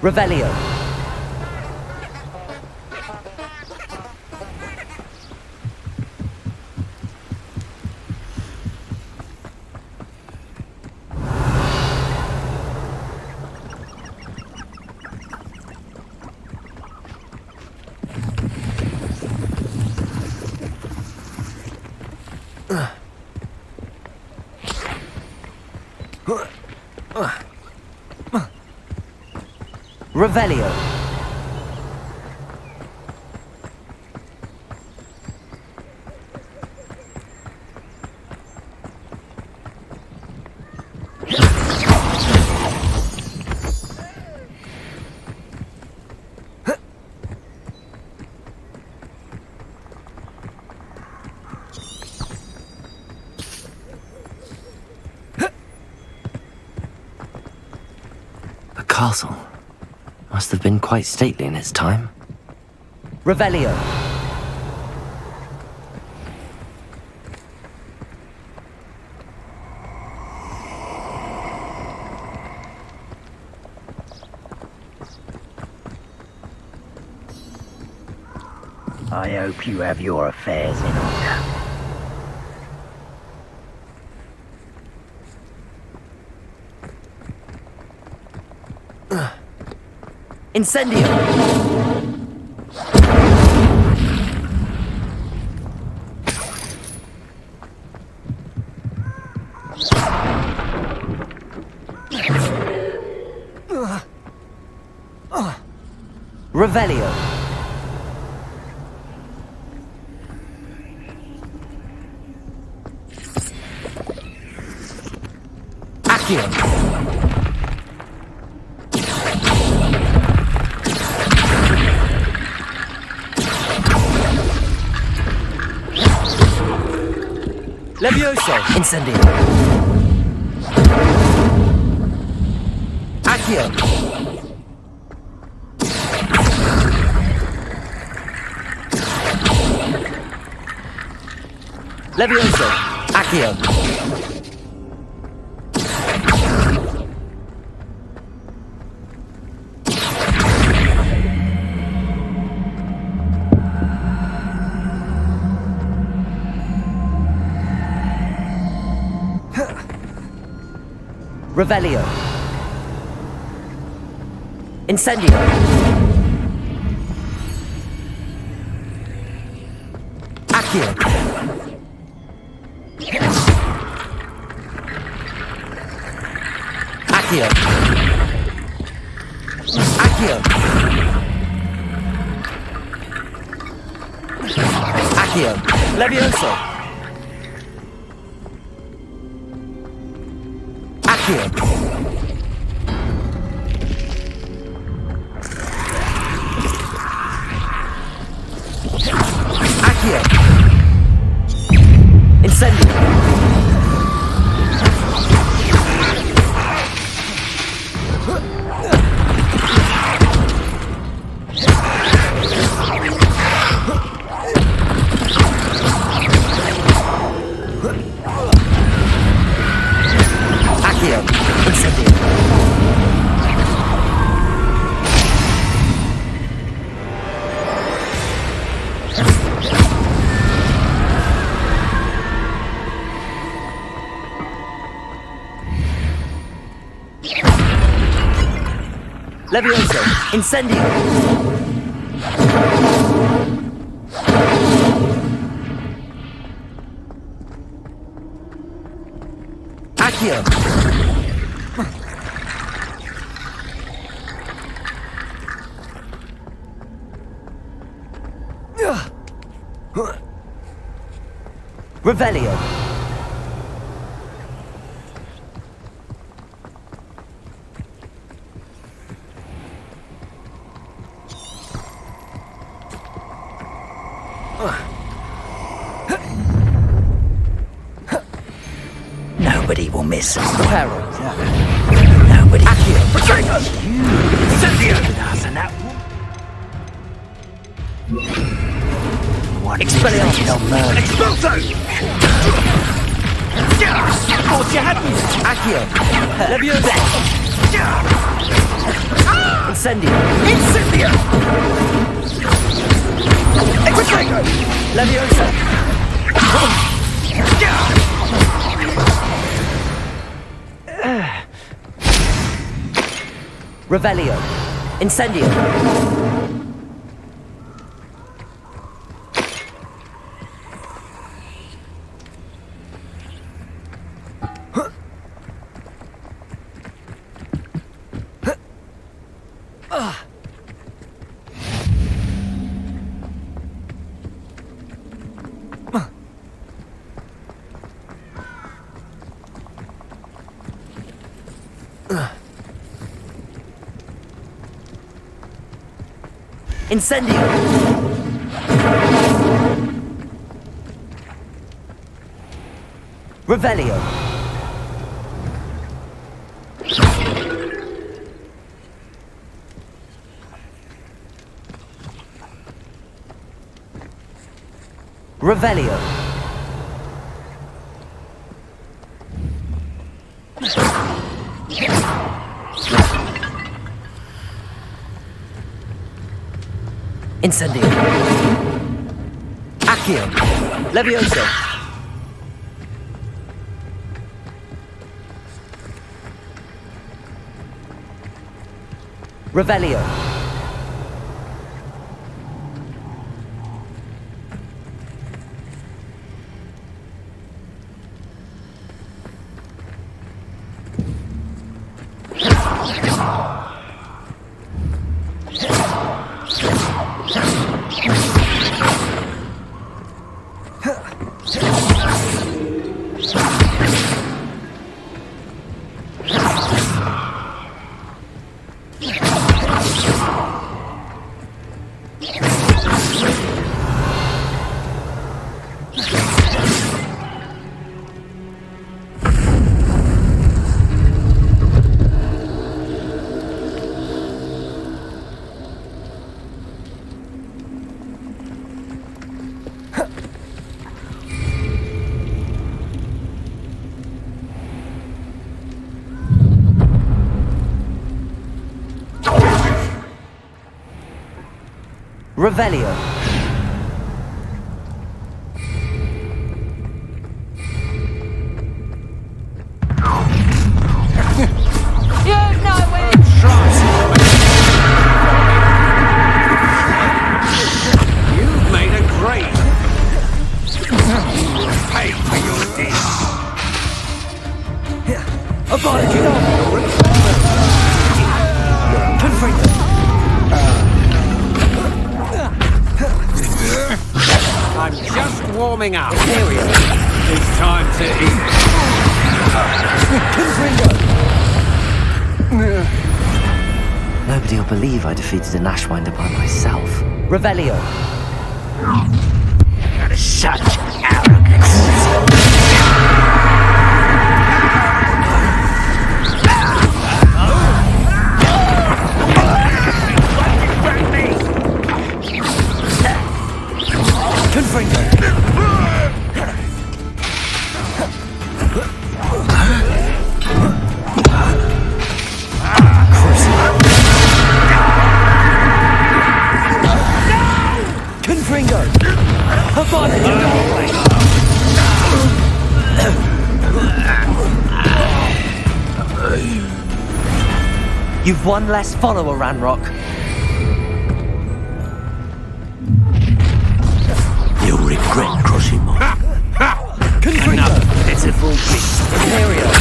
Revelio. Revelio. The castle must have been quite stately in its time. Revelio. I hope you have your affairs in order. Incendio. Revelio. Accio. Levioso. Incendio. Accio. Levioso. Accio. Revelio. Incendio. Accio. Accio. Accio. Accio. Levioso. Accio. Accio. Incendio. Accio. Incendio. Levioso. Incendio. Accio. Revelio. Nobody will miss us. Peril. Nobody. Accio. Potato! Incendio! That's an apple. One Expelliarmus. no murder. Expulso! Thought you had me. Accio. Levioso. Incendio! Incendio! Extremo! Leviosa! Revelio! Incendio! Incendio! Revelio! Revelio! Incendio! Accio! Levioso! Revelio! Revelio! You've made a great pay for your deeds. I'm just warming up. It's time to eat. Nobody will believe I defeated an Ashwinder by myself. Revelio! Such arrogance. You've one less follower, Ranrock. You'll regret crossing my... Enough, pitiful beast. Imperial.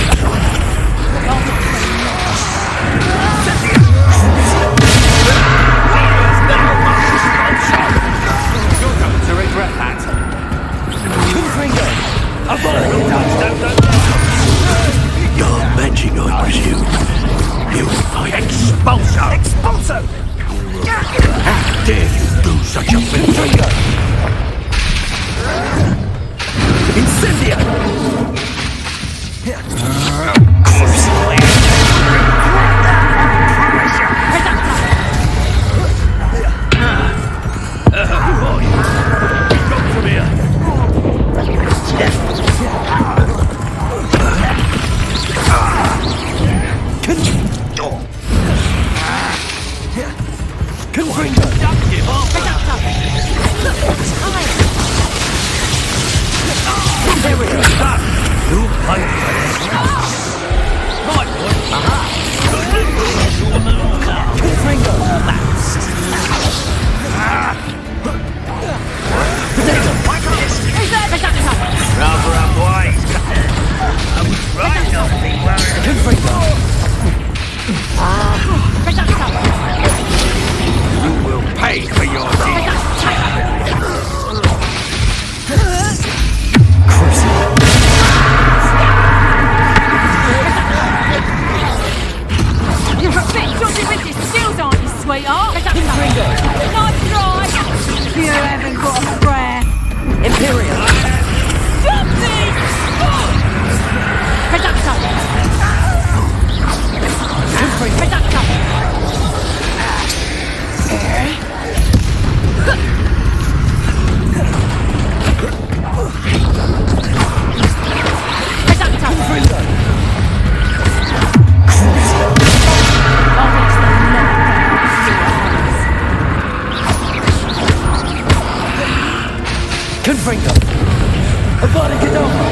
You're going to regret that. Dark magic, I presume. You Expulso! Expulso! How dare you do such a thing? Incendio! Productive, aren't they? You'll pay for this. Right, boy. Aha. Confringo. Rather unwise. I was right not to be worried. Confringo. You will pay for your deed. You're a bit dodgy with your skills, aren't you, sweetheart? Nice try. You haven't got a prayer. Imperial. Stop this! Confringo. Avada Kedavra.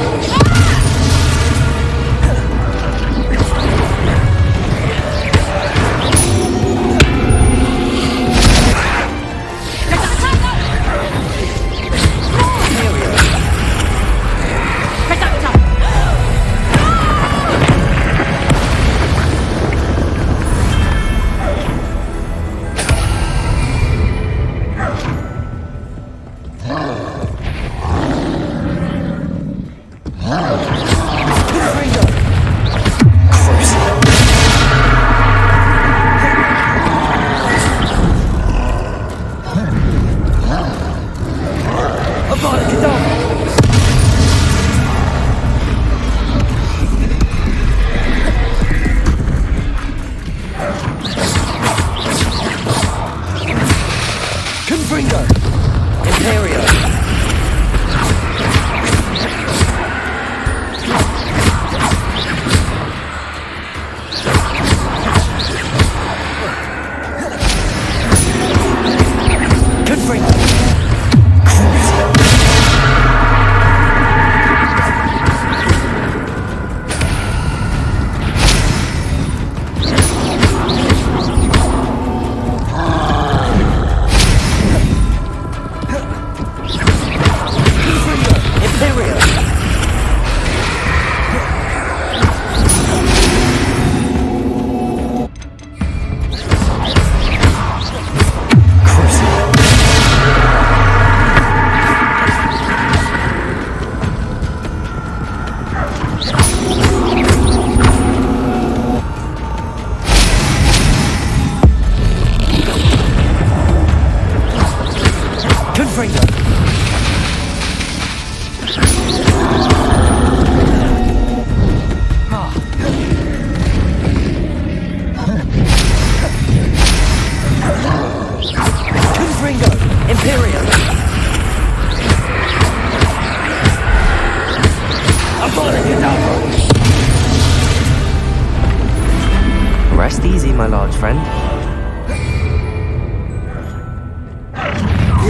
Rest easy, my large friend.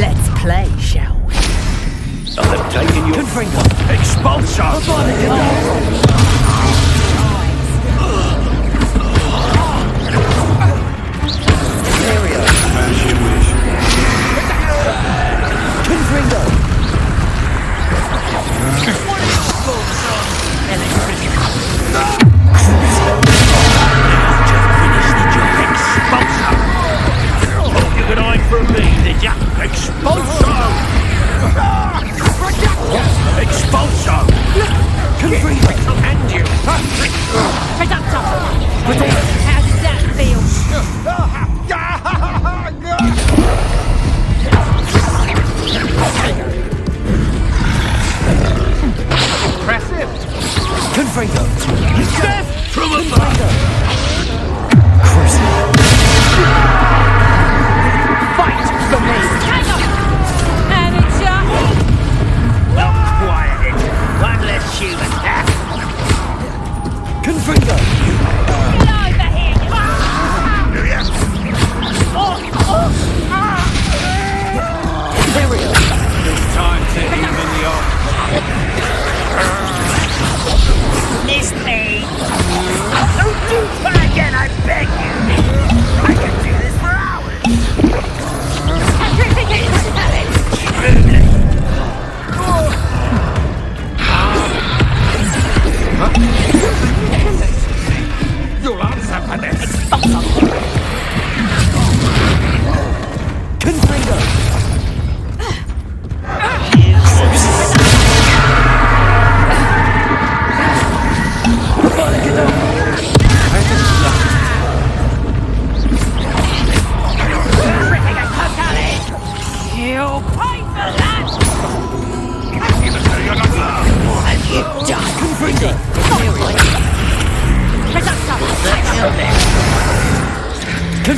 Let's play, shall we? I've taken your finger. Expulsor. Imperial. As you wish. Confringo. Oh, you could hide from me, did ya? Expulso! Expulso! Confringo.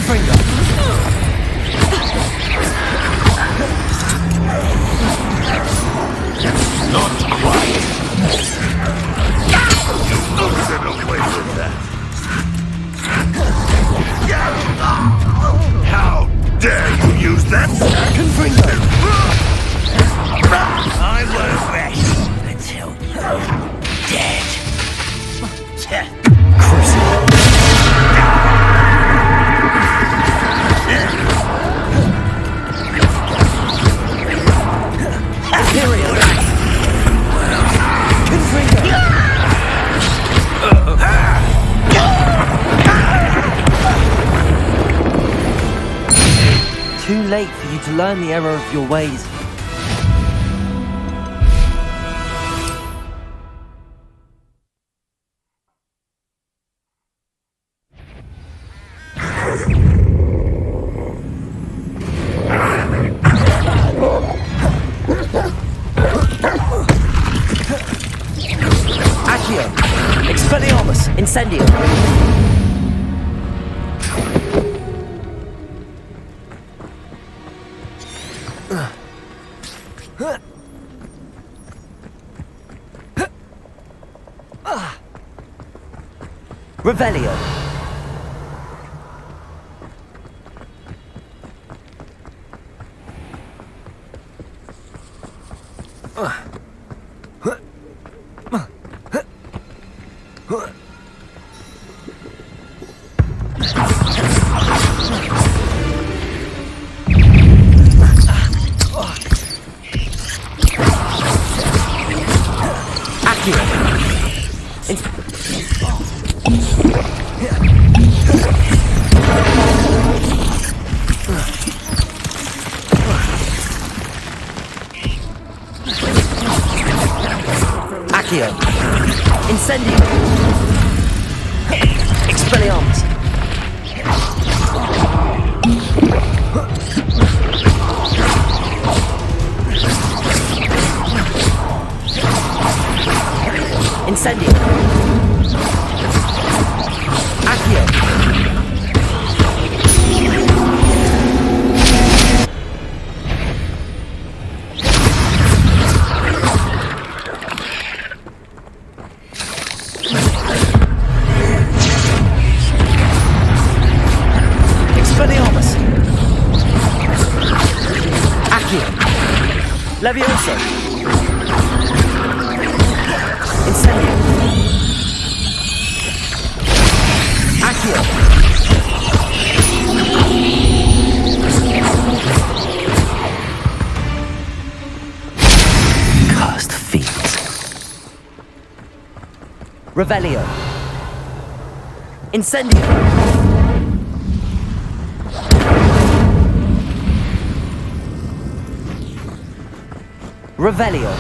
Confringo. Not quite. Get away with that. How dare you use that? Confringo. I won't rest until you're dead. Crucible. Imperial. Confringo. Too late for you to learn the error of your ways. Accio. Expelliarmus. Incendio. Revelio. Accio. Incendio. Expelliarmus. Incendio. Accio. Expelliarmus. Accio. Levioso. Incendio. Accio. Cursed fiends. Revelio. Incendio. Revelio.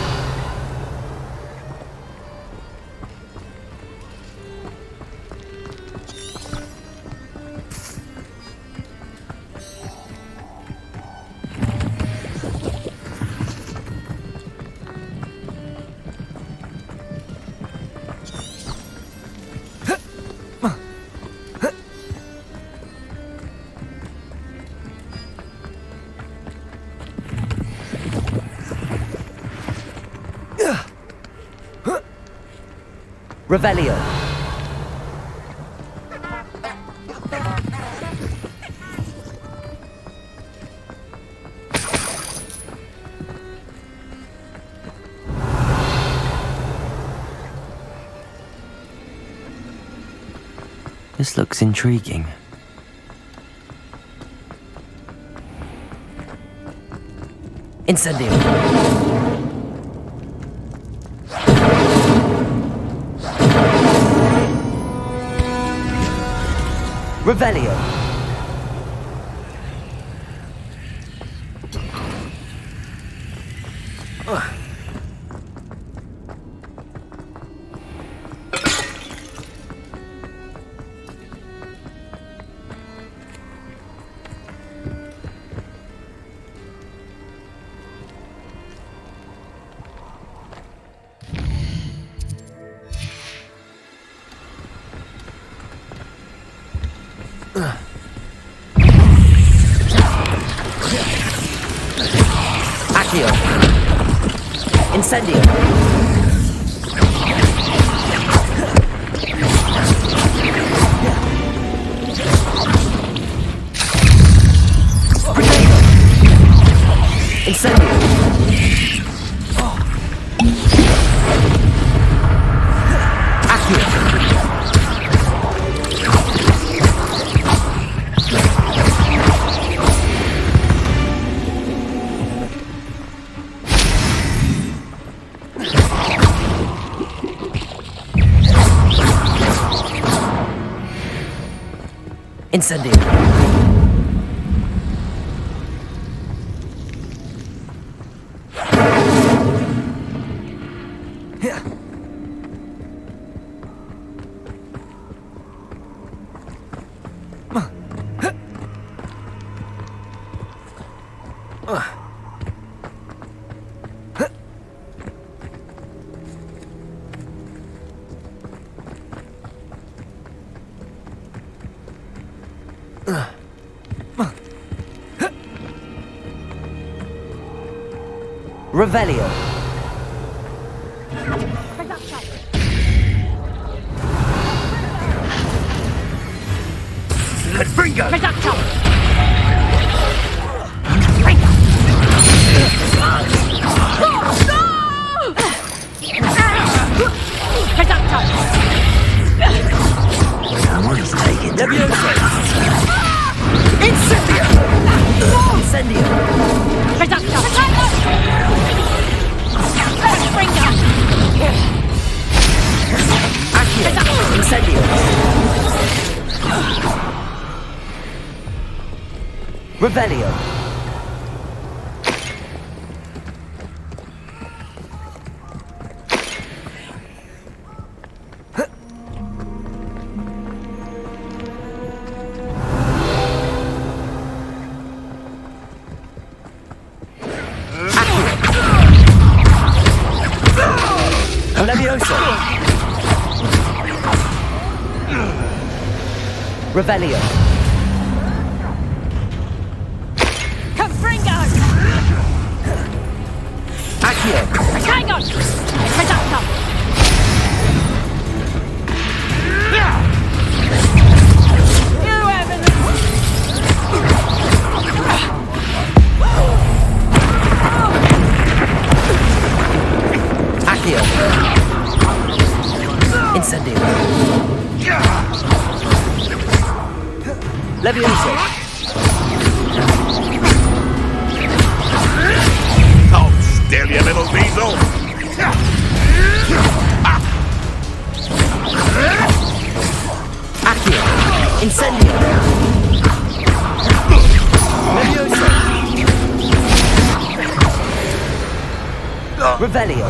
Revelio. This looks intriguing. Incendio. Revelio. Accio. Incendio. Incendio. Accio. Incendio. Revelio. Bingo! Reducto. Reducto. Someone's taking to Levioso. Incendio. Incendio. Reducto. Springo. Accio. Incendio. Revelio. Levioso. Revelio. Confringo. Accio. Hang on. Reducto. You haven't. Accio. Incendio. Levioso. Oh, still, you little weasel! Accio. Incendio. Levioso. Revelio.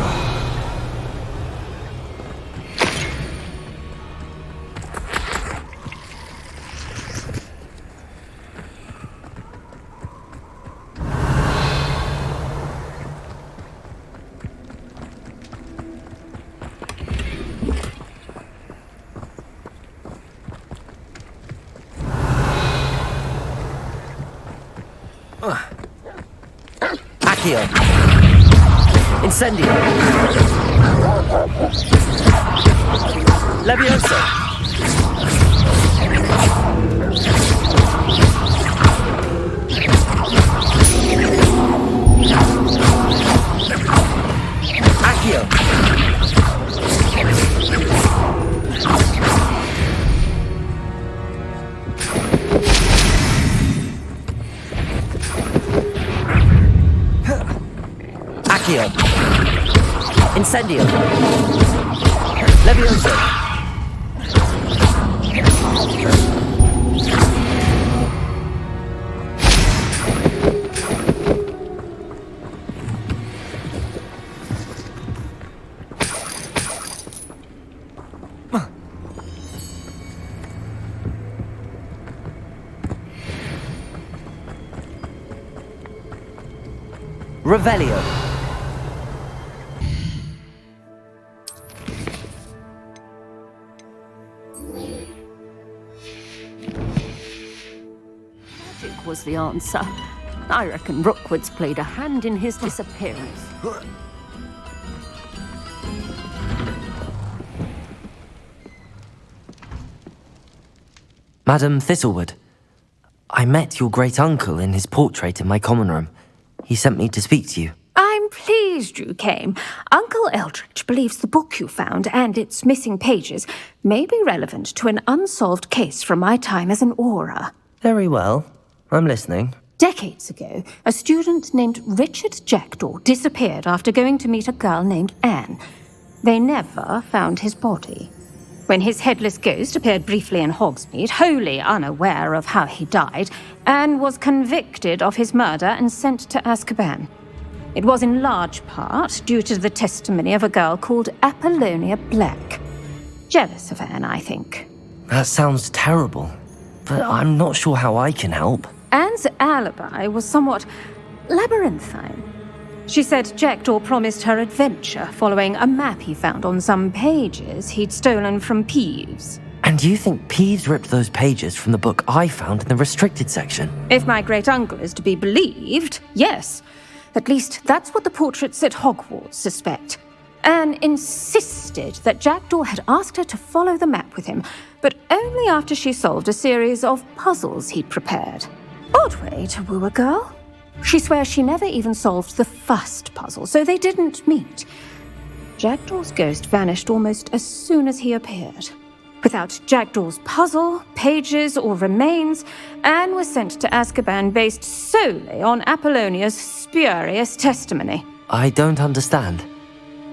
Accio. Incendio. Levioso. Accio. Accio. Incendio. Levioso. Revelio. Was the answer. I reckon Rookwood's played a hand in his disappearance. Madam Thistlewood, I met your great-uncle in his portrait in my common room. He sent me to speak to you. I'm pleased you came. Uncle Eldridge believes the book you found and its missing pages may be relevant to an unsolved case from my time as an aura. Very well. I'm listening. Decades ago, a student named Richard Jackdaw disappeared after going to meet a girl named Anne. They never found his body. When his headless ghost appeared briefly in Hogsmeade, wholly unaware of how he died, Anne was convicted of his murder and sent to Azkaban. It was in large part due to the testimony of a girl called Apollonia Black. Jealous of Anne, I think. That sounds terrible, but I'm not sure how I can help. Anne's alibi was somewhat labyrinthine. She said Jackdaw promised her adventure following a map he found on some pages he'd stolen from Peeves. And you think Peeves ripped those pages from the book I found in the restricted section? If my great-uncle is to be believed, yes. At least that's what the portraits at Hogwarts suspect. Anne insisted that Jackdaw had asked her to follow the map with him, but only after she solved a series of puzzles he'd prepared. Odd way to woo a girl. She swears she never even solved the first puzzle, so they didn't meet. Jackdaw's ghost vanished almost as soon as he appeared. Without Jackdaw's puzzle, pages, or remains, Anne was sent to Azkaban based solely on Apollonia's spurious testimony. I don't understand.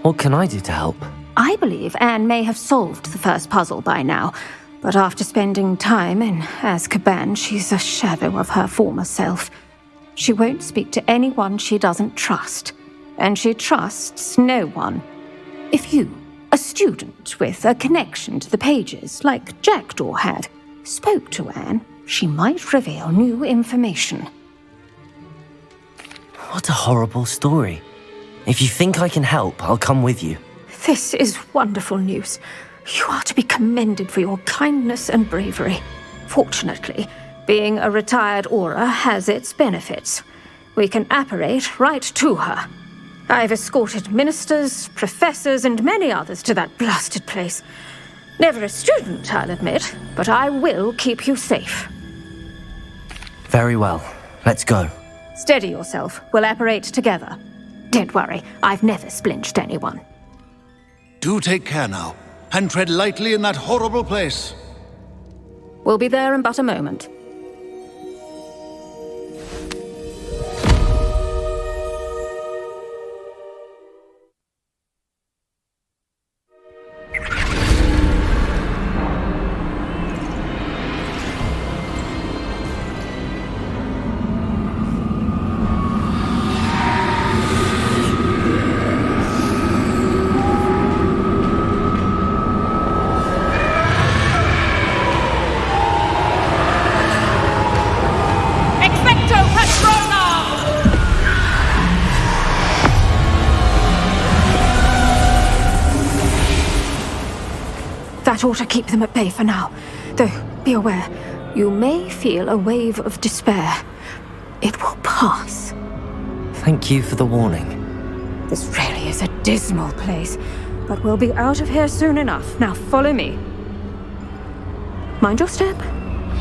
What can I do to help? I believe Anne may have solved the first puzzle by now, but after spending time in Azkaban, she's a shadow of her former self. She won't speak to anyone she doesn't trust, and she trusts no one. If you, a student with a connection to the pages, like Jackdaw had, spoke to Anne, she might reveal new information. What a horrible story. If you think I can help, I'll come with you. This is wonderful news. You are to be commended for your kindness and bravery. Fortunately, being a retired aura has its benefits. We can apparate right to her. I've escorted ministers, professors, and many others to that blasted place. Never a student, I'll admit, but I will keep you safe. Very well. Let's go. Steady yourself. We'll apparate together. Don't worry, I've never splinched anyone. Do take care now, and tread lightly in that horrible place. We'll be there in but a moment. That ought to keep them at bay for now. Though, be aware, you may feel a wave of despair. It will pass. Thank you for the warning. This really is a dismal place, but we'll be out of here soon enough. Now follow me. Mind your step.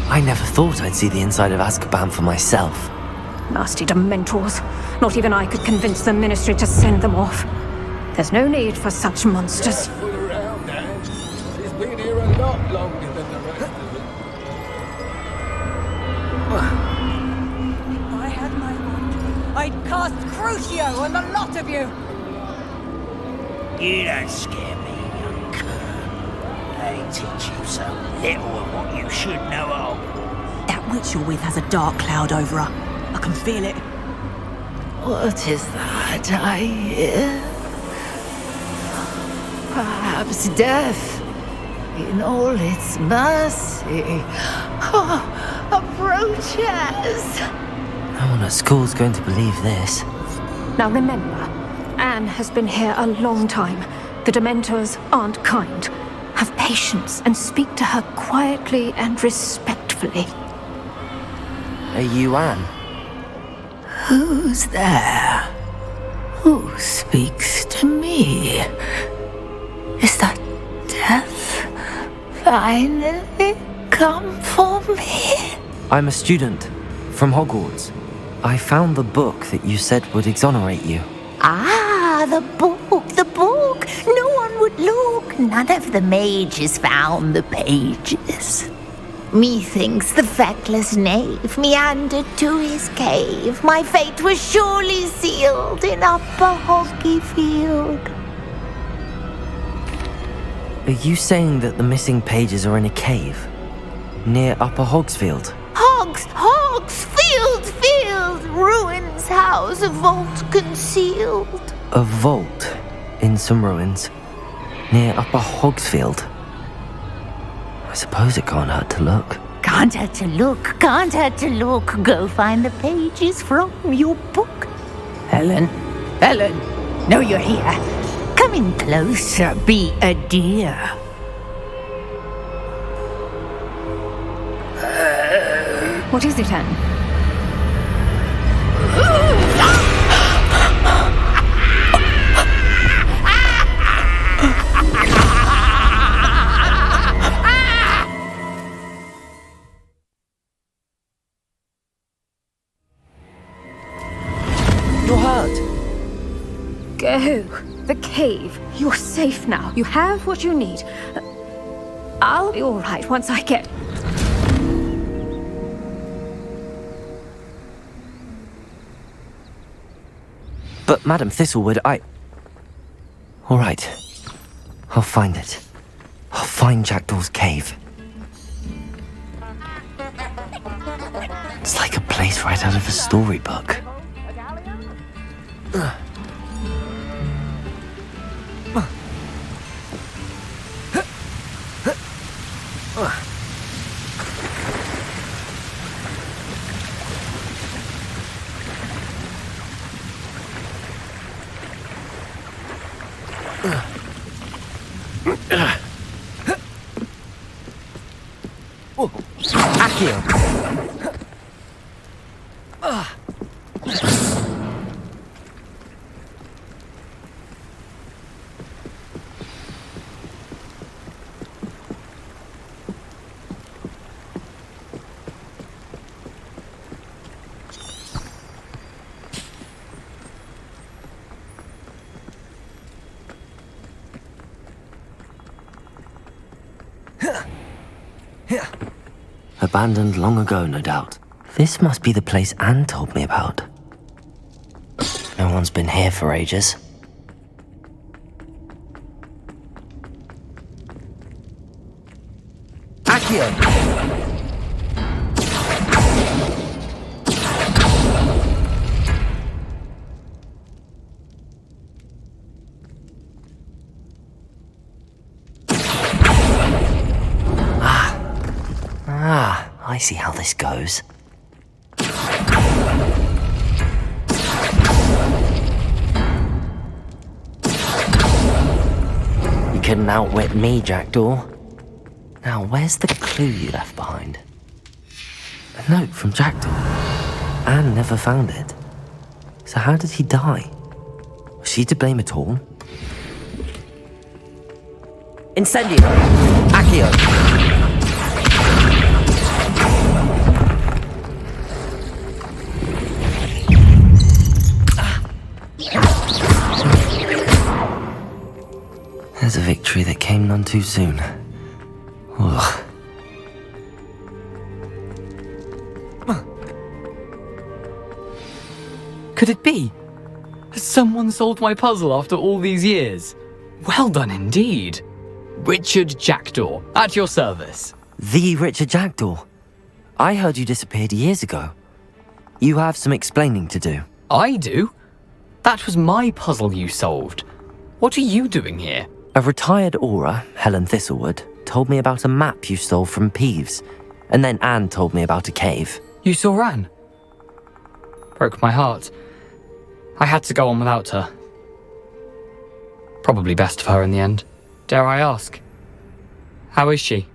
I never thought I'd see the inside of Azkaban for myself. Nasty Dementors. Not even I could convince the Ministry to send them off. There's no need for such monsters. Been here a lot longer than the rest of them. If I had my wand, I'd cast Crucio on the lot of you! You don't scare me, young cur. They teach you so little of what you should know of. That witch you're with has a dark cloud over her. I can feel it. What is that I hear? Perhaps death, in all its mercy, approaches. No one at school's going to believe this. Now remember, Anne has been here a long time. The Dementors aren't kind. Have patience and speak to her quietly and respectfully. Are you Anne? Who's there? Who speaks to me? Is that death finally come for me? I'm a student from Hogwarts. I found the book that you said would exonerate you. Ah, the book, the book. No one would look. None of the mages found the pages. Methinks the feckless knave meandered to his cave. My fate was surely sealed in Upper Hoggyfield. Are you saying that the missing pages are in a cave near Upper Hogsfield? Field, ruins house, a vault concealed. A vault in some ruins near Upper Hogsfield. I suppose it can't hurt to look. Can't hurt to look. Go find the pages from your book. Helen, know you're here. Come in closer, be a dear. What is it, Anne? You're hurt. Go. The cave. You're safe now. You have what you need. I'll be all right once I get... But Madam Thistlewood, all right. I'll find it. I'll find Jackdaw's cave. It's like a place right out of a storybook. Abandoned long ago, no doubt. This must be the place Anne told me about. No one's been here for ages. I see how this goes. You couldn't outwit me, Jackdaw. Now, where's the clue you left behind? A note from Jackdaw. Anne never found it. So how did he die? Was she to blame at all? Incendio! Accio! There's a victory that came none too soon. Ugh. Could it be? Has someone solved my puzzle after all these years? Well done indeed. Richard Jackdaw, at your service. The Richard Jackdaw. I heard you disappeared years ago. You have some explaining to do. I do? That was my puzzle you solved. What are you doing here? A retired Aura, Helen Thistlewood, told me about a map you stole from Peeves, and then Anne told me about a cave. You saw Anne? Broke my heart. I had to go on without her. Probably best for her in the end. Dare I ask? How is she?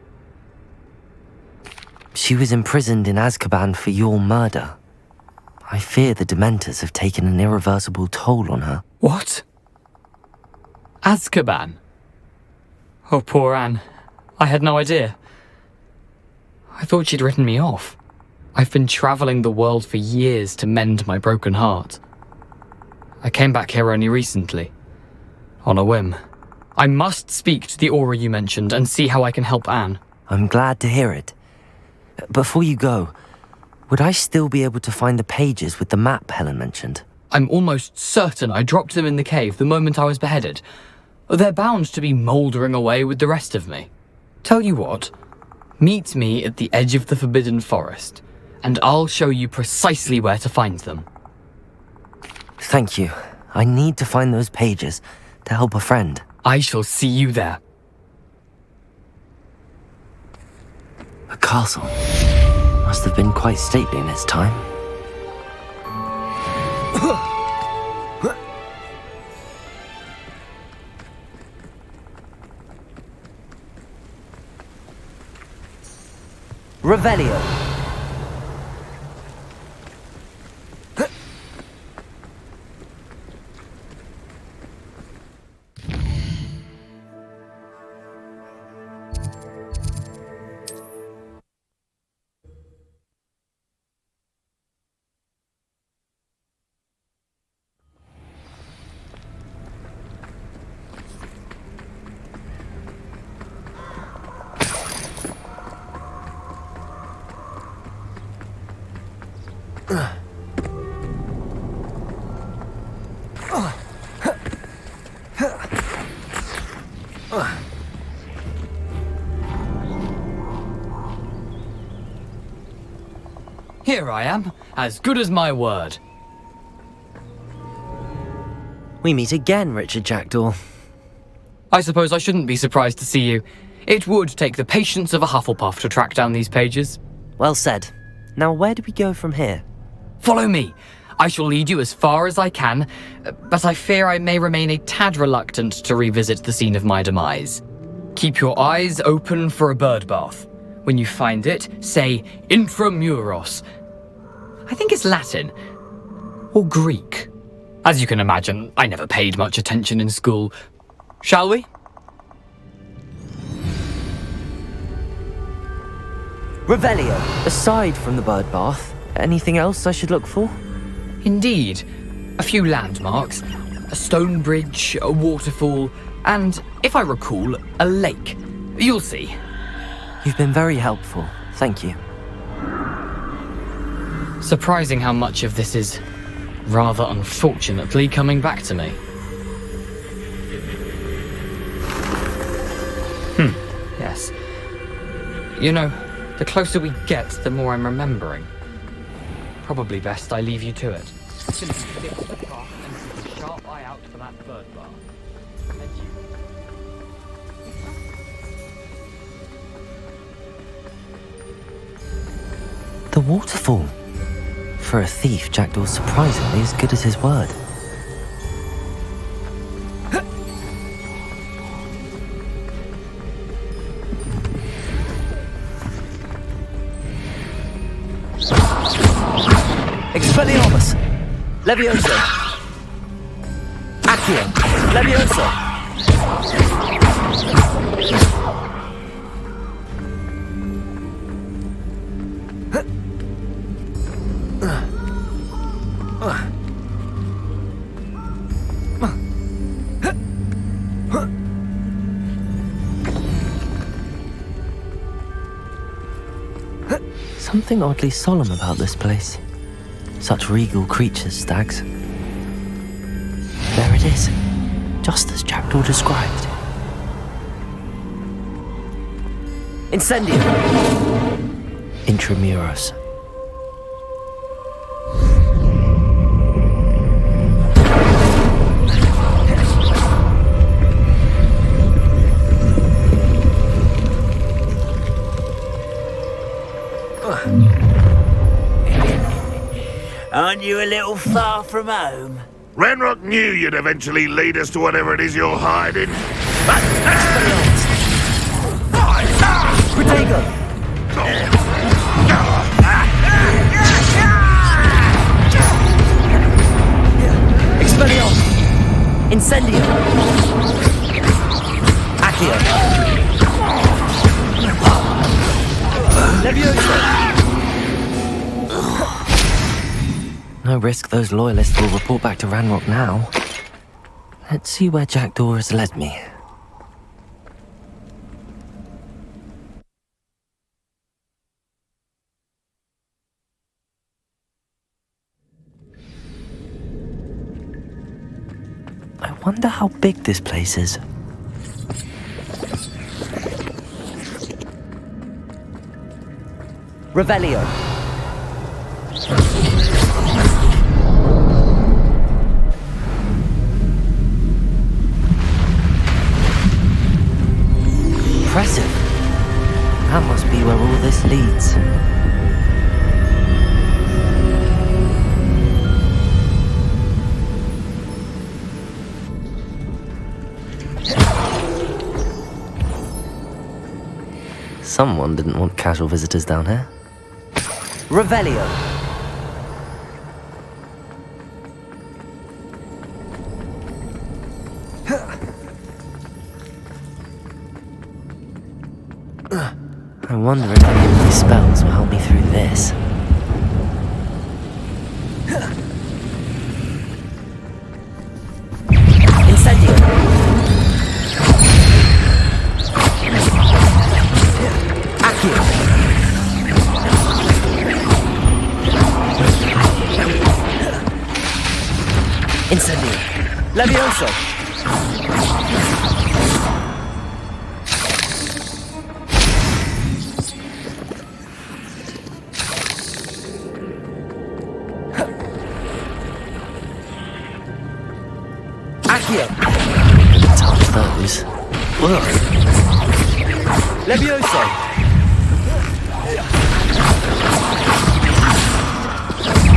She was imprisoned in Azkaban for your murder. I fear the Dementors have taken an irreversible toll on her. What? Azkaban? Oh, poor Anne. I had no idea. I thought she'd written me off. I've been travelling the world for years to mend my broken heart. I came back here only recently, on a whim. I must speak to the Aura you mentioned and see how I can help Anne. I'm glad to hear it. Before you go, would I still be able to find the pages with the map Helen mentioned? I'm almost certain I dropped them in the cave the moment I was beheaded. They're bound to be mouldering away with the rest of me. Tell you what, meet me at the edge of the Forbidden Forest, and I'll show you precisely where to find them. Thank you. I need to find those pages to help a friend. I shall see you there. A castle. Must have been quite stately in its time. Revelio. Here I am, as good as my word. We meet again, Richard Jackdaw. I suppose I shouldn't be surprised to see you. It would take the patience of a Hufflepuff to track down these pages. Well said. Now where do we go from here? Follow me. I shall lead you as far as I can, but I fear I may remain a tad reluctant to revisit the scene of my demise. Keep your eyes open for a bird bath. When you find it, say intramuros. I think it's Latin. Or Greek. As you can imagine, I never paid much attention in school. Shall we? Revelio. Aside from the bird bath, anything else I should look for? Indeed. A few landmarks. A stone bridge, a waterfall, and, if I recall, a lake. You'll see. You've been very helpful. Thank you. Surprising how much of this is, rather unfortunately, coming back to me. Yes. You know, the closer we get, the more I'm remembering. Probably best I leave you to it. Simply fix the path and keep a sharp eye out for that bird bath. And you... The waterfall. For a thief, Jackdaw's surprisingly as good as his word. Expelliarmus! Levioso! Accio! Levioso! Something oddly solemn about this place. Such regal creatures, stags. There it is, just as Jackdaw described. Incendio! Intramuros. Aren't you a little far from home? Ranrock knew you'd eventually lead us to whatever it is you're hiding. Protego! No risk those loyalists will report back to Ranrock now. Let's see where Jackdaw has led me. I wonder how big this place is. Revelio. Impressive. That must be where all this leads. Someone didn't want casual visitors down here. Revelio. I wonder if any of these spells will help me through this. Incendio. Accio. Incendio. Levioso. Accio. Touch those. Ugh. Levioso.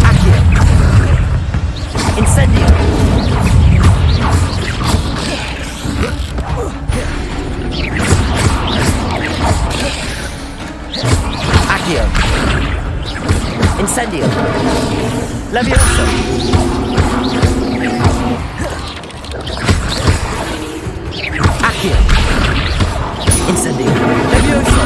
Accio. Incendio. Accio. Incendio. Levioso. Accio. Incendio. Levioso.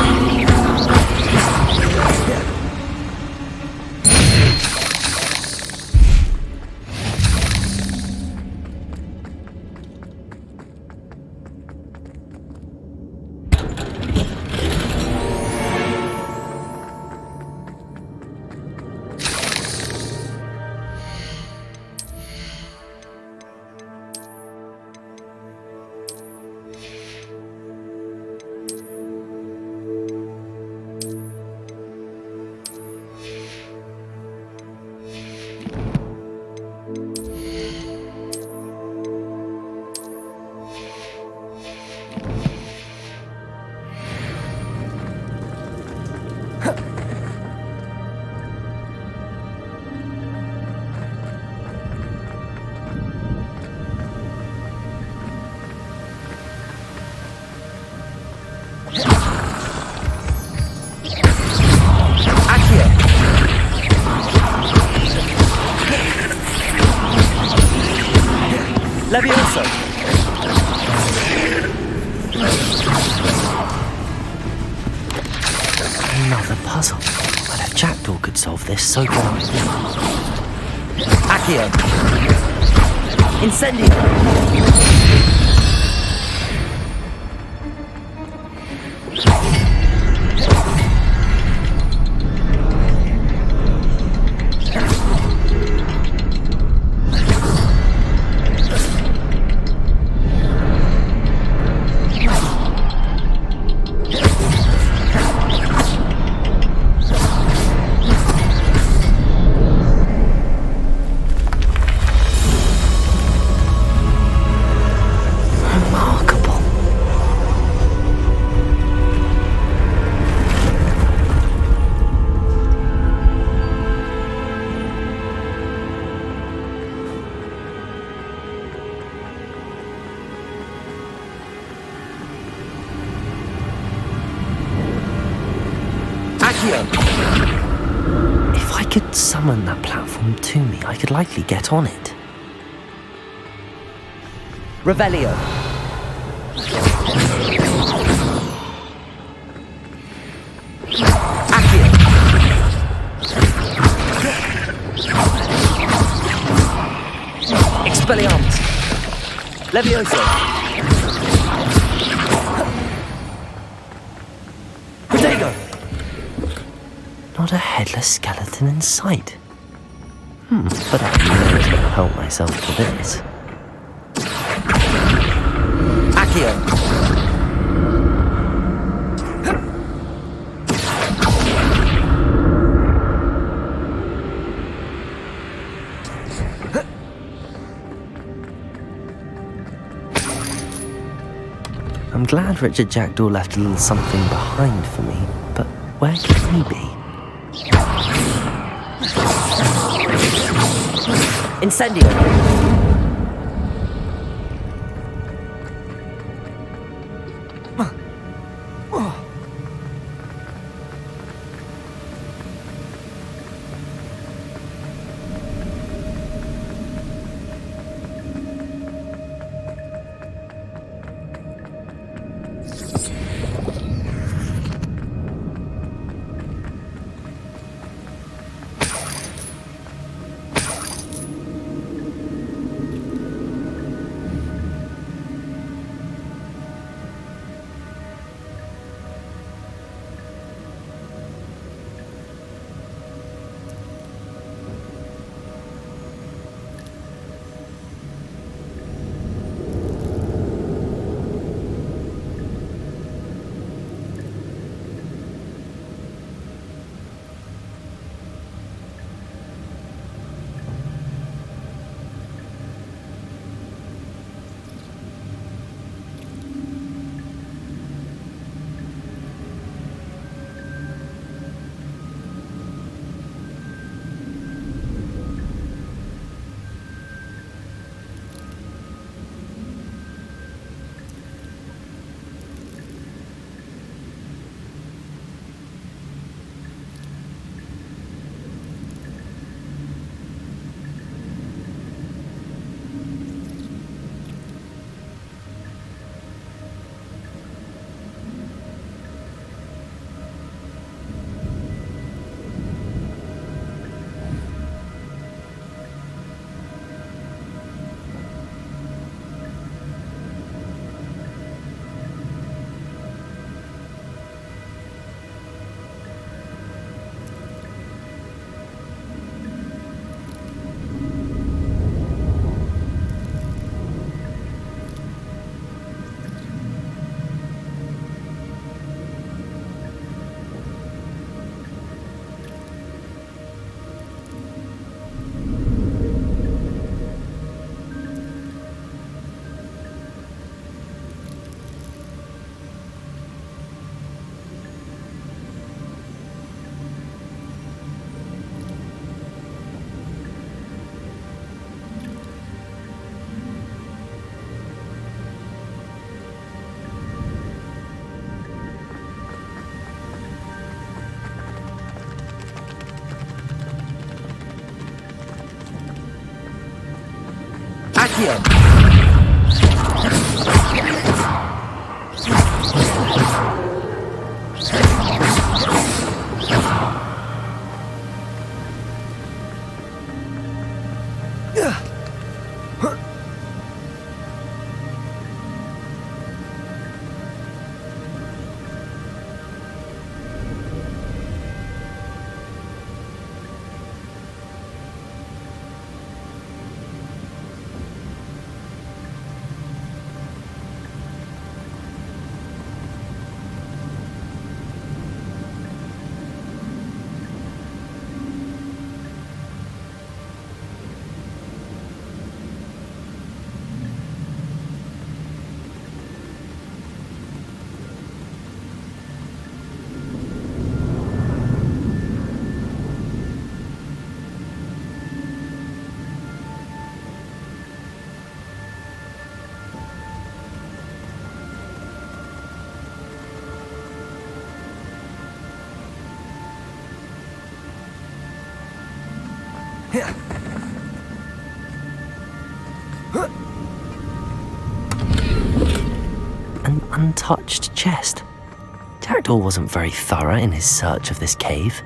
Levioso. Another puzzle. But if Jackdaw could solve this, so can I. Accio. Incendio. If I could summon that platform to me, I could likely get on it. Revelio. Accio. Expelliarmus! Levioso! Protego! Not a headless skeleton in sight. But I may as well help myself to this. Accio! I'm glad Richard Jackdaw left a little something behind for me, but where could he be? Incendio! Accio! An untouched chest. Jackdaw wasn't very thorough in his search of this cave.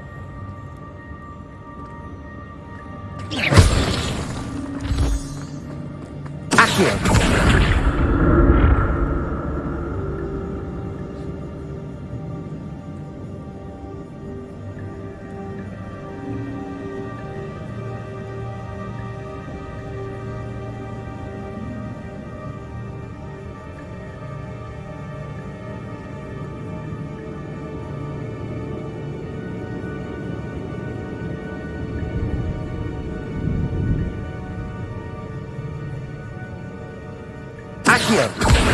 Accio.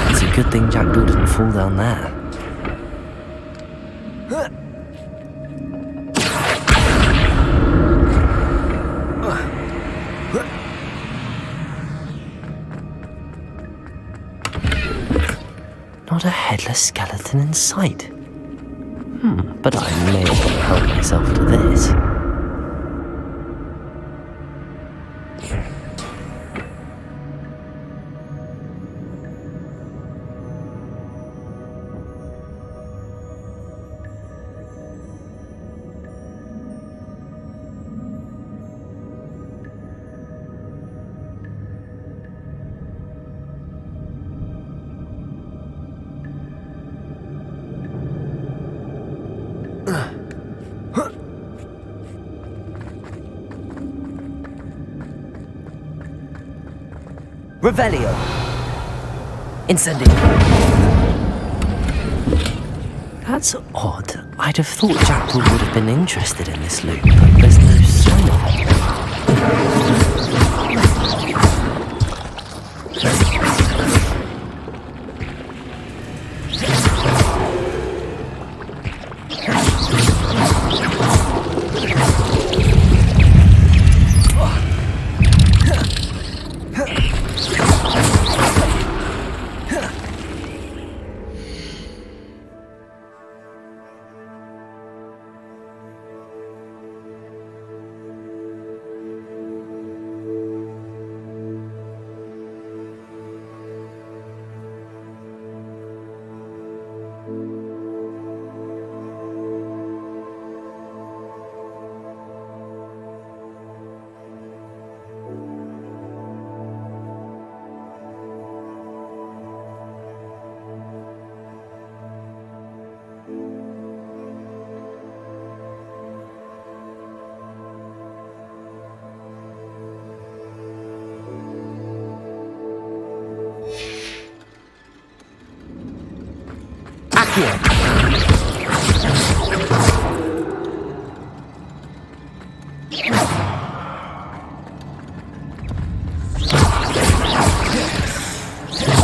It's a good thing Jackdaw didn't fall down there. Not a headless skeleton in sight. But I may as well help myself to this. Revelio. Incendio. That's odd. I'd have thought Jackdaw would have been interested in this loop, but there's no sign of it. Accio.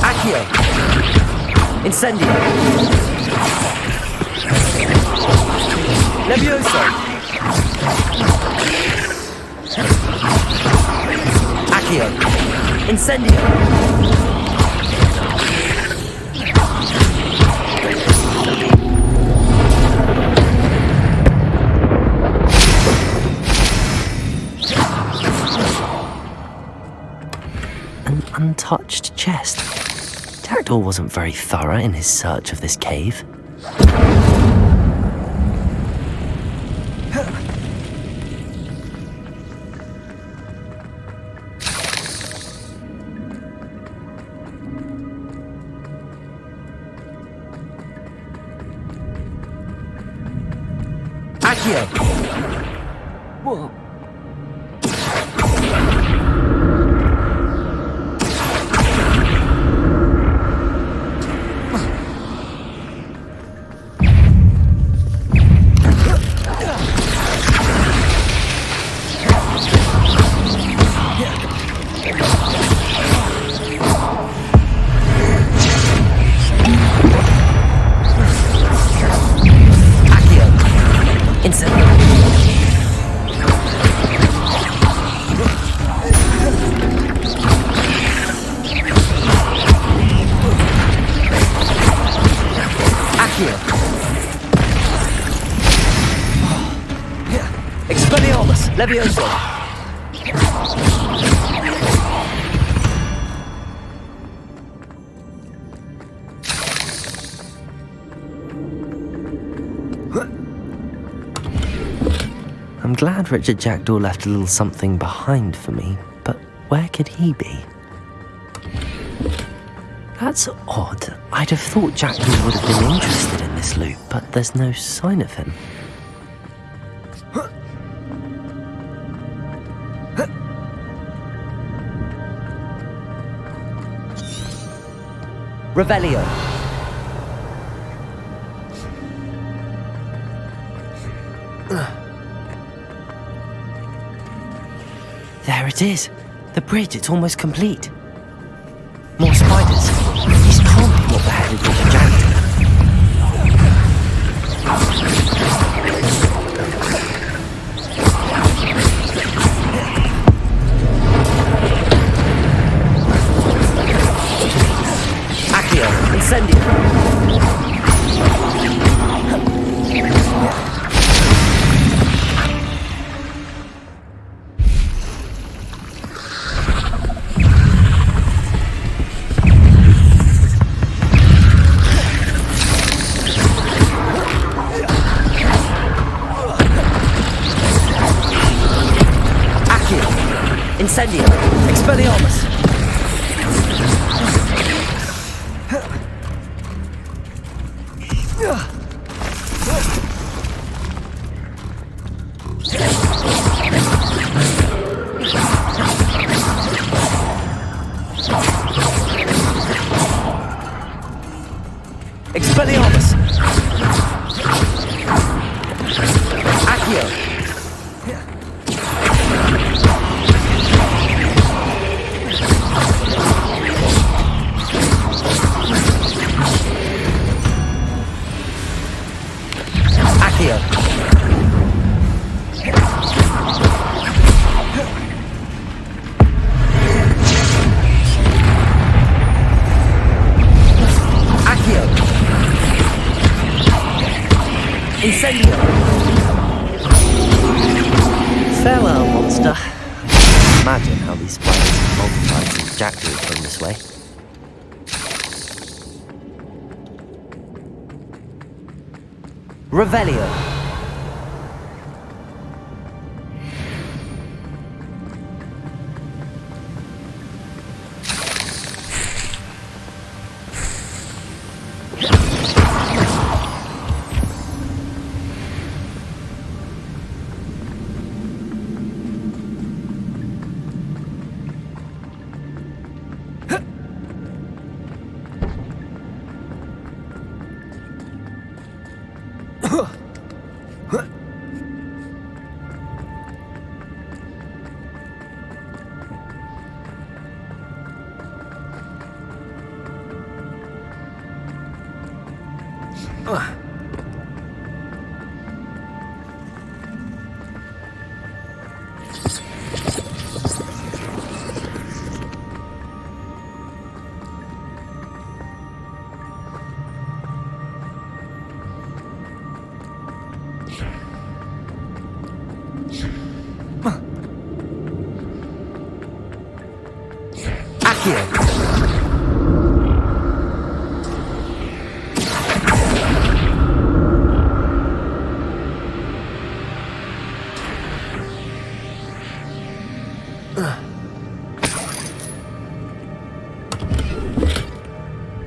Accio. Incendio. Levioso. Accio. Incendio. An untouched chest. Jackdaw wasn't very thorough in his search of this cave. Accio. Whoa. Levioso. I'm glad Richard Jackdaw left a little something behind for me, but where could he be? That's odd. I'd have thought Jackdaw would have been interested in this loot, but there's no sign of him. Revelio. There it is. The bridge, it's almost complete. More spiders. These can't be what beheaded Richard Jackdaw. Accio. Incendio. Incendio. Expelliarmus. Expelliarmus. Accio. Incendio! Farewell, monster. Imagine how these spiders multiplied since Jackdaw came this way. Revelio.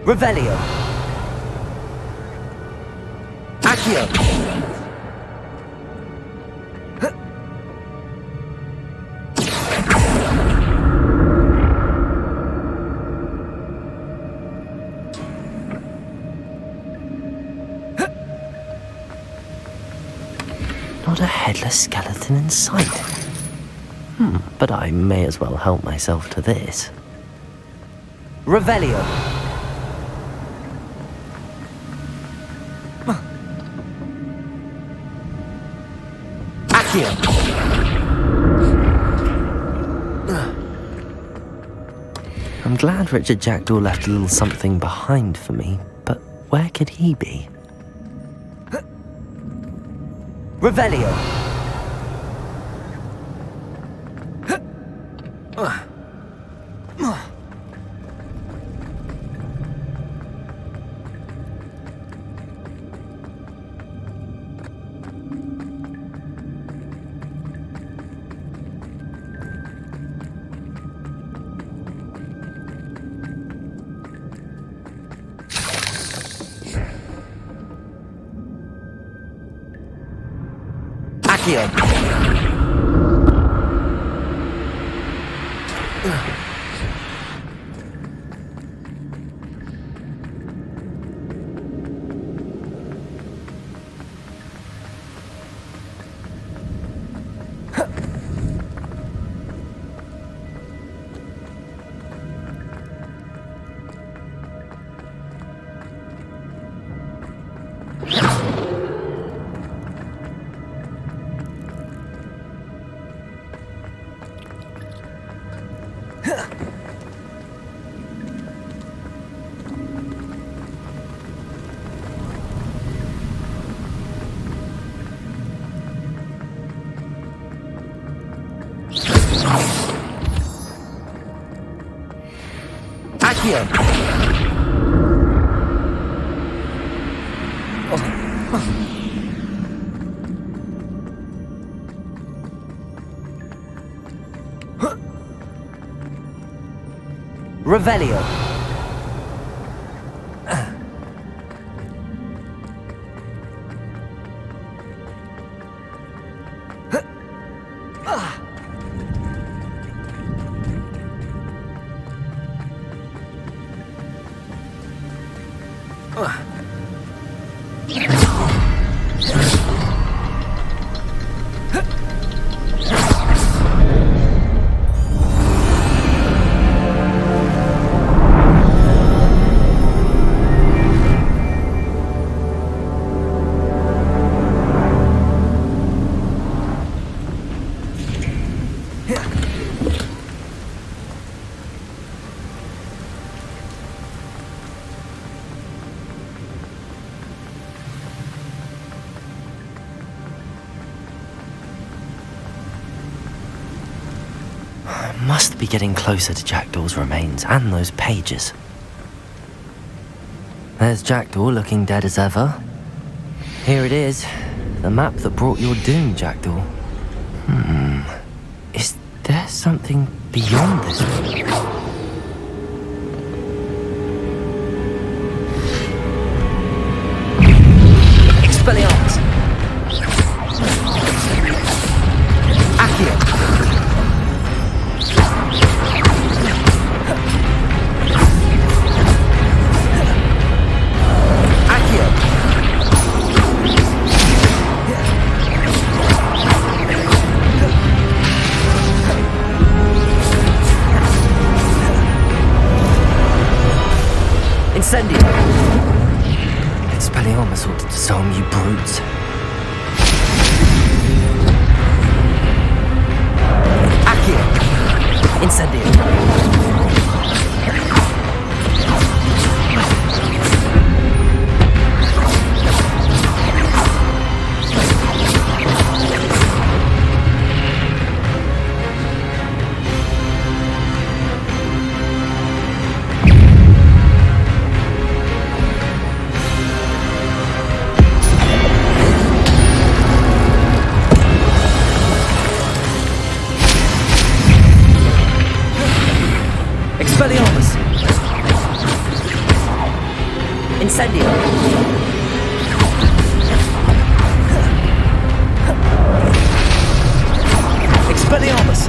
Revelio. Accio. Not a headless skeleton in sight. But I may as well help myself to this. Revelio. I'm glad Richard Jackdaw left a little something behind for me, but where could he be? Revelio. Accio. Accio. Revelio. Must be getting closer to Jackdaw's remains and those pages. There's Jackdaw looking dead as ever. Here it is, the map that brought your doom, Jackdaw. Is there something beyond this one? Expelliarmus. Accio. Incendio. Expelliarmus ought to disarm you brutes. Accio. Incendio. Expelliarmus. Incendio. Expelliarmus.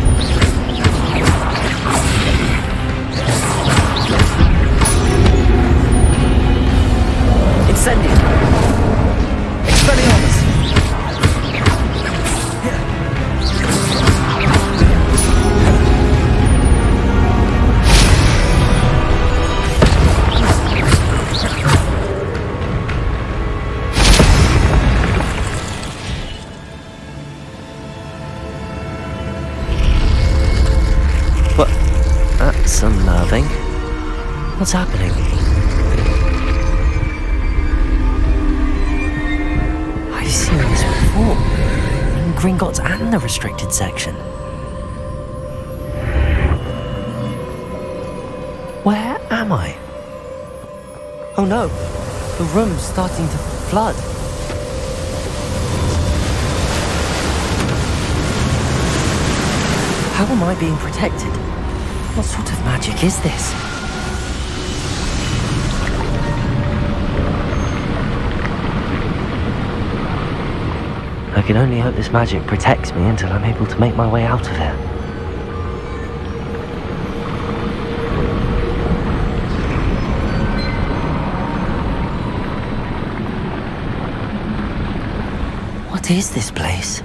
Incendio. Expelliarmus. That's unnerving. What's happening? I've seen this before. In Gringotts and the restricted section. Where am I? Oh no! The room's starting to flood. How am I being protected? What sort of magic is this? can only hope this magic protects me until I'm able to make my way out of here. What is this place?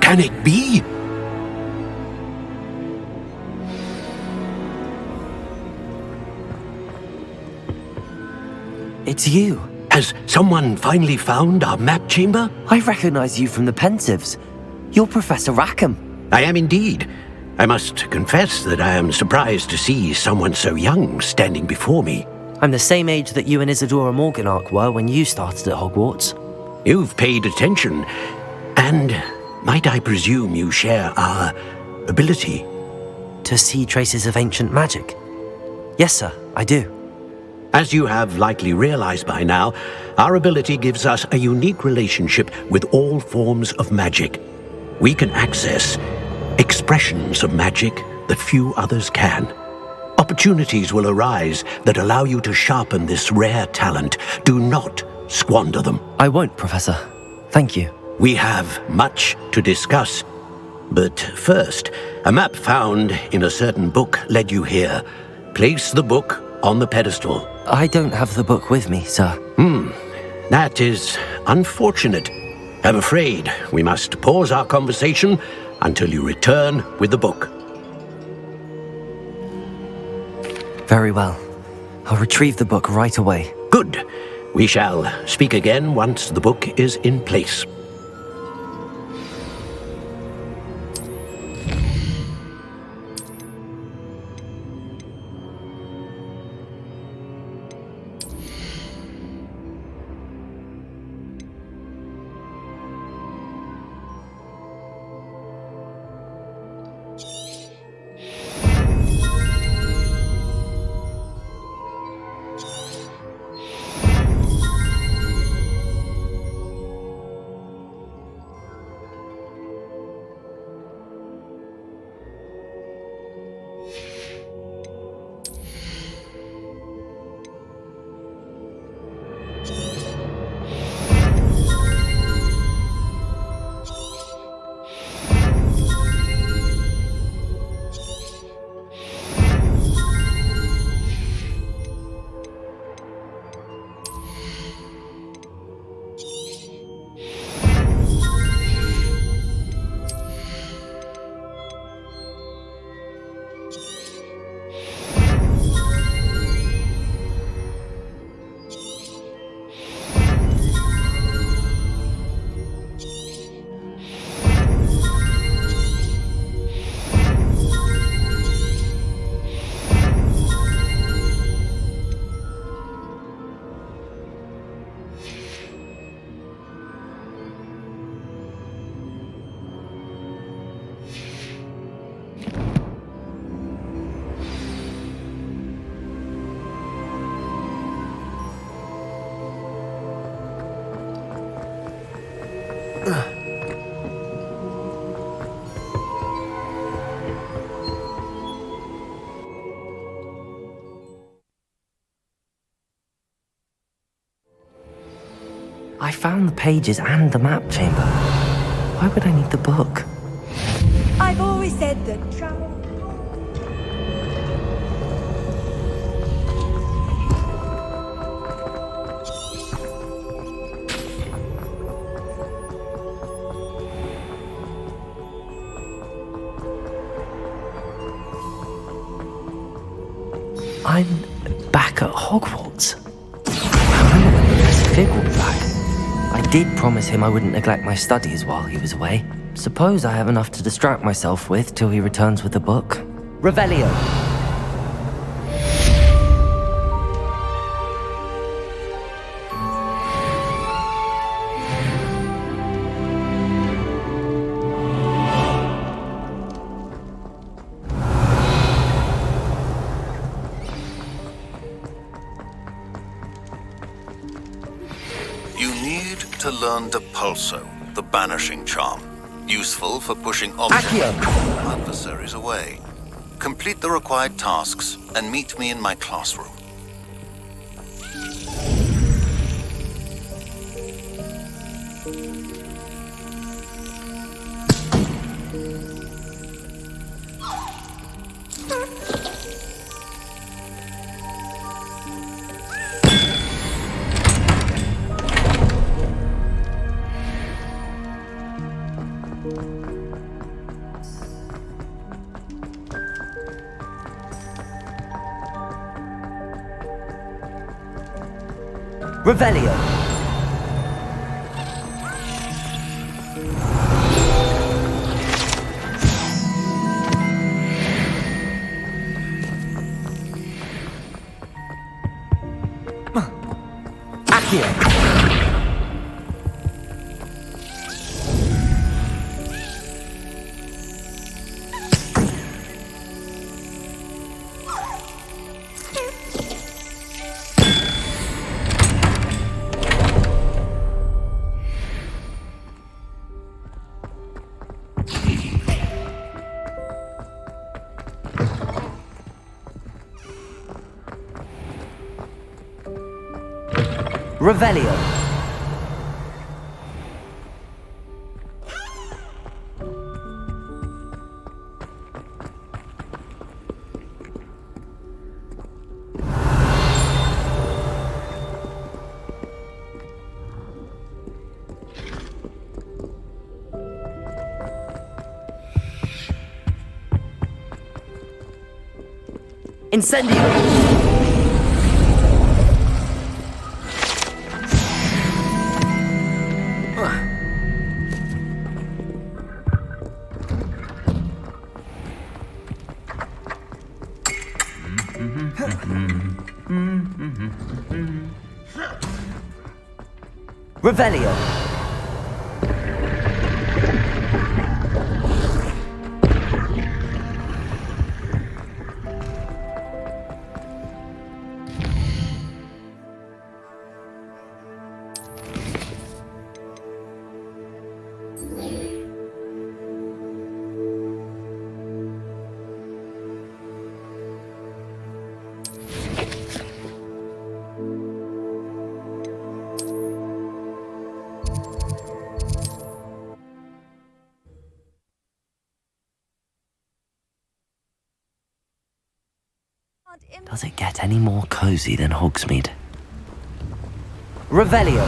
Can it be? It's you. Has someone finally found our map chamber? I recognize you from the Pensives. You're Professor Rackham. I am indeed. I must confess that I am surprised to see someone so young standing before me. I'm the same age that you and Isadora Morganach were when you started at Hogwarts. You've paid attention, and might I presume you share our ability? To see traces of ancient magic? Yes, sir, I do. As you have likely realized by now, our ability gives us a unique relationship with all forms of magic. We can access expressions of magic that few others can. Opportunities will arise that allow you to sharpen this rare talent. Do not squander them. I won't, Professor. Thank you. We have much to discuss. But first, a map found in a certain book led you here. Place the book on the pedestal. I don't have the book with me, sir. That is unfortunate. I'm afraid we must pause our conversation until you return with the book. Very well. I'll retrieve the book right away. Good. We shall speak again once the book is in place. I found the pages and the map chamber. Why would I need the book? I've always said that travel... I'm back at Hogwarts. I remember when Professor Fig walked back. I did promise him I wouldn't neglect my studies while he was away. Suppose I have enough to distract myself with till he returns with the book. Revelio. to learn Depulso, the banishing charm. Useful for pushing obstacles from adversaries away. Complete the required tasks and meet me in my classroom. Revelio. Accio. Revelio. Incendio. Revelio. Does it get any more cozy than Hogsmeade? Revelio.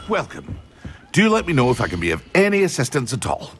Welcome. Do let me know if I can be of any assistance at all.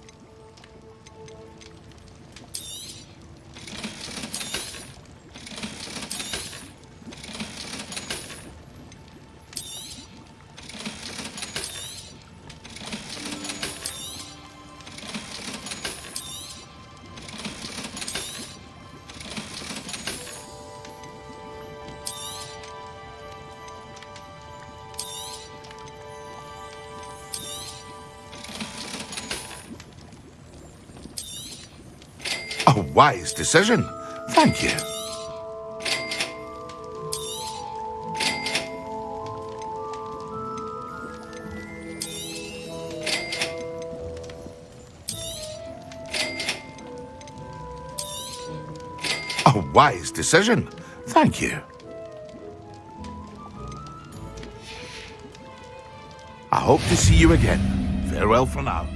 A wise decision. Thank you. A wise decision. Thank you. I hope to see you again. Farewell for now.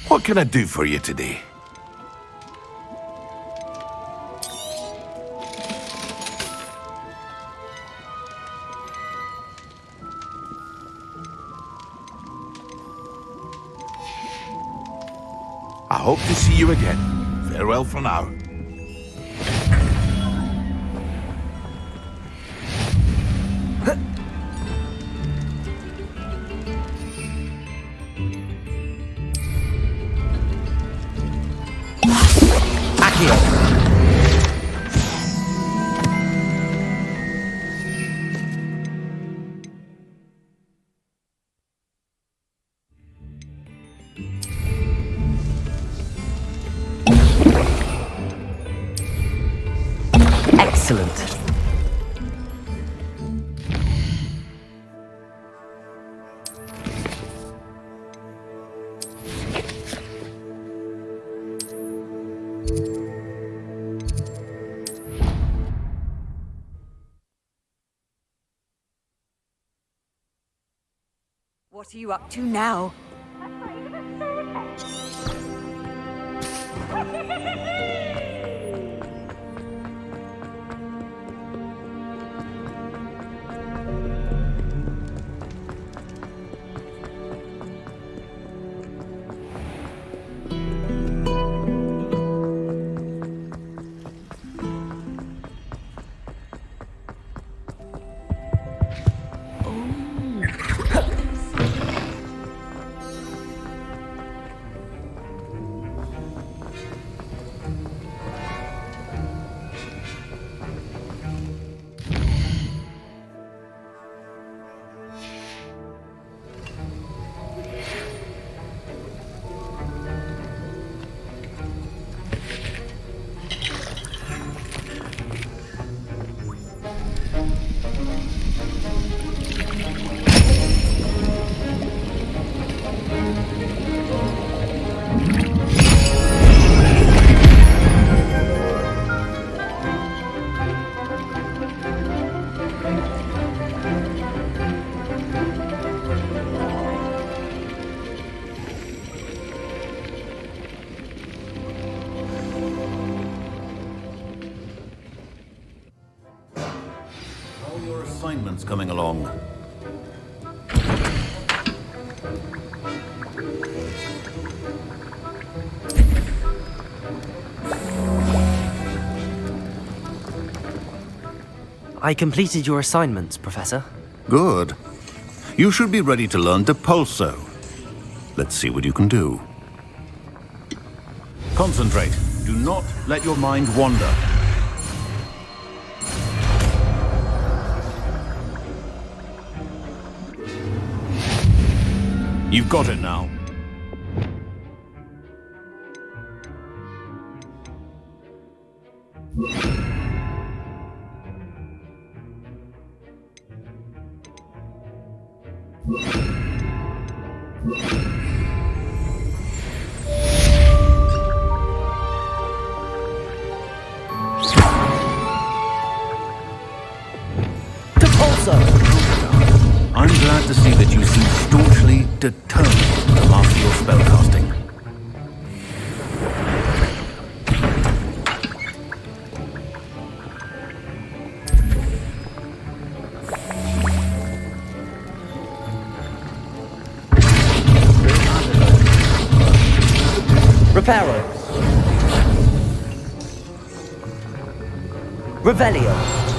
What can I do for you today? I hope to see you again. Farewell for now. Excellent. What are you up to now? Assignments coming along. I completed your assignments, Professor. Good. You should be ready to learn Depulso. Let's see what you can do. Concentrate. Do not let your mind wander. You've got it now. I'm glad to see that you seem staunchly determined to master your spellcasting. Reparo. Revelio.